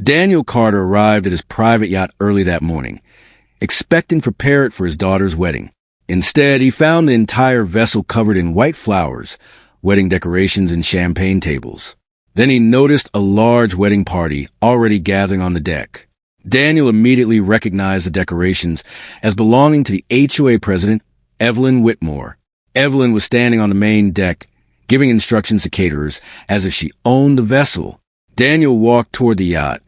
Daniel Carter arrived at his private yacht early that morning, expecting to prepare it for his daughter's wedding. Instead, he found the entire vessel covered in white flowers, wedding decorations, and champagne tables. Then he noticed a large wedding party already gathering on the deck. Daniel immediately recognized the decorations as belonging to the HOA president, Evelyn Whitmore. Evelyn was standing on the main deck, giving instructions to caterers as if she owned the vessel. Daniel walked toward the yacht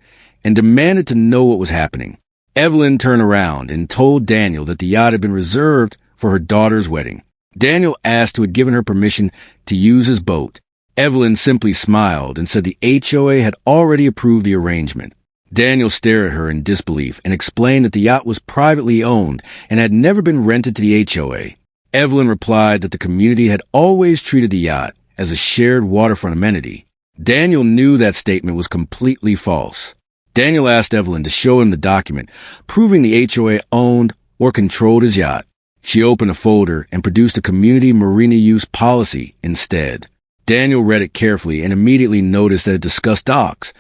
and demanded to know what was happening. Evelyn turned around and told Daniel that the yacht had been reserved for her daughter's wedding. Daniel asked who had given her permission to use his boat. Evelyn simply smiled and said the HOA had already approved the arrangement. Daniel stared at her in disbelief and explained that the yacht was privately owned and had never been rented to the HOA. Evelyn replied that the community had always treated the yacht as a shared waterfront amenity. Daniel knew that statement was completely false. Daniel asked Evelyn to show him the document proving the HOA owned or controlled his yacht. She opened a folder and produced a community marina use policy instead. Daniel read it carefully and immediately noticed that it discussed docks,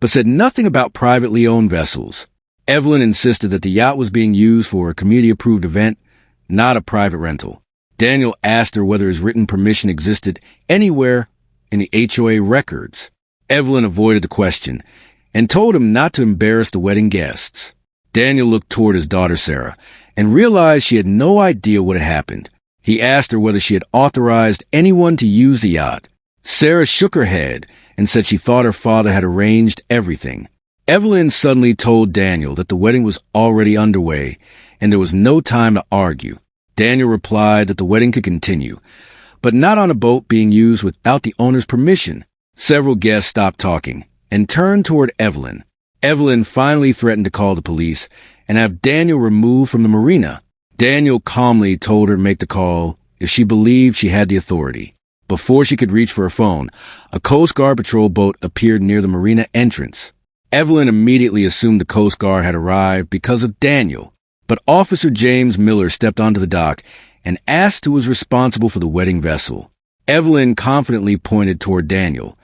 but said nothing about privately owned vessels. Evelyn insisted that the yacht was being used for a community-approved event, not a private rental. Daniel asked her whether his written permission existed anywhere in the HOA records. Evelyn avoided the question and told him not to embarrass the wedding guests. Daniel looked toward his daughter Sarah and realized she had no idea what had happened. He asked her whether she had authorized anyone to use the yacht. Sarah shook her head and said she thought her father had arranged everything. Evelyn suddenly told Daniel that the wedding was already underway and there was no time to argue. Daniel replied that the wedding could continue, but not on a boat being used without the owner's permission. Several guests stopped talking and turned toward Evelyn. Evelyn finally threatened to call the police and have Daniel removed from the marina. Daniel calmly told her to make the call if she believed she had the authority. Before she could reach for her phone, a Coast Guard patrol boat appeared near the marina entrance. Evelyn immediately assumed the Coast Guard had arrived because of Daniel, but Officer James Miller stepped onto the dock and asked who was responsible for the wedding vessel. Evelyn confidently pointed toward Daniel,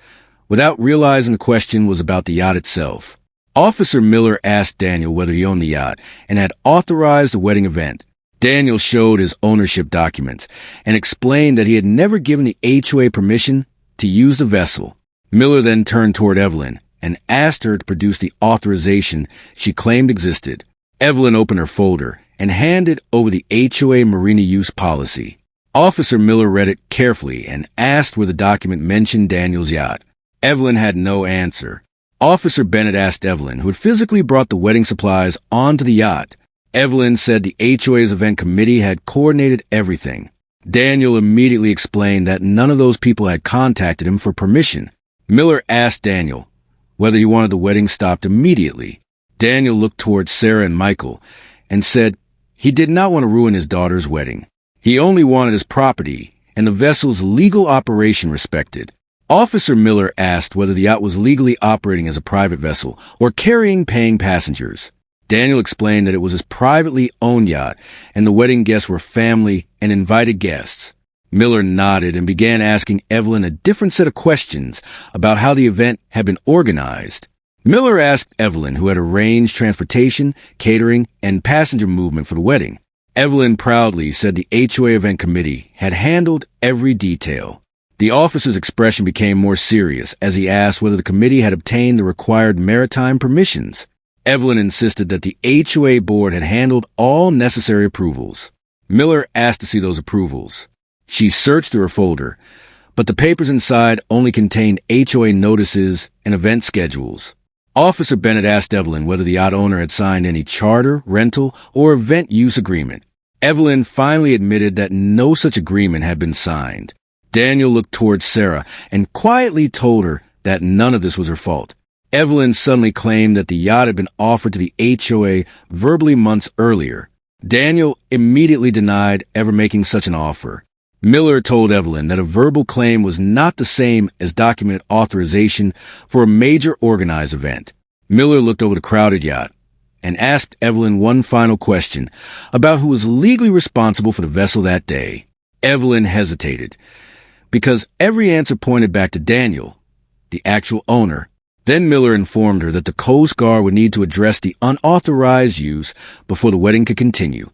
without realizing the question was about the yacht itself. Officer Miller asked Daniel whether he owned the yacht and had authorized the wedding event. Daniel showed his ownership documents and explained that he had never given the HOA permission to use the vessel. Miller then turned toward Evelyn and asked her to produce the authorization she claimed existed. Evelyn opened her folder and handed over the HOA marina use policy. Officer Miller read it carefully and asked where the document mentioned Daniel's yacht. Evelyn had no answer. Officer Bennett asked Evelyn, who had physically brought the wedding supplies onto the yacht. Evelyn said the HOA's event committee had coordinated everything. Daniel immediately explained that none of those people had contacted him for permission. Miller asked Daniel whether he wanted the wedding stopped immediately. Daniel looked towards Sarah and Michael and said he did not want to ruin his daughter's wedding. He only wanted his property and the vessel's legal operation respected. Officer Miller asked whether the yacht was legally operating as a private vessel or carrying paying passengers. Daniel explained that it was his privately owned yacht and the wedding guests were family and invited guests. Miller nodded and began asking Evelyn a different set of questions about how the event had been organized. Miller asked Evelyn who had arranged transportation, catering, and passenger movement for the wedding. Evelyn proudly said the HOA event committee had handled every detail. The officer's expression became more serious as he asked whether the committee had obtained the required maritime permissions. Evelyn insisted that the HOA board had handled all necessary approvals. Miller asked to see those approvals. She searched through her folder, but the papers inside only contained HOA notices and event schedules. Officer Bennett asked Evelyn whether the yacht owner had signed any charter, rental, or event use agreement. Evelyn finally admitted that no such agreement had been signed. Daniel looked towards Sarah and quietly told her that none of this was her fault. Evelyn suddenly claimed that the yacht had been offered to the HOA verbally months earlier. Daniel immediately denied ever making such an offer. Miller told Evelyn that a verbal claim was not the same as documented authorization for a major organized event. Miller looked over the crowded yacht and asked Evelyn one final question about who was legally responsible for the vessel that day. Evelyn hesitated because every answer pointed back to Daniel, the actual owner, Then Miller informed her that the Coast Guard would need to address the unauthorized use before the wedding could continue.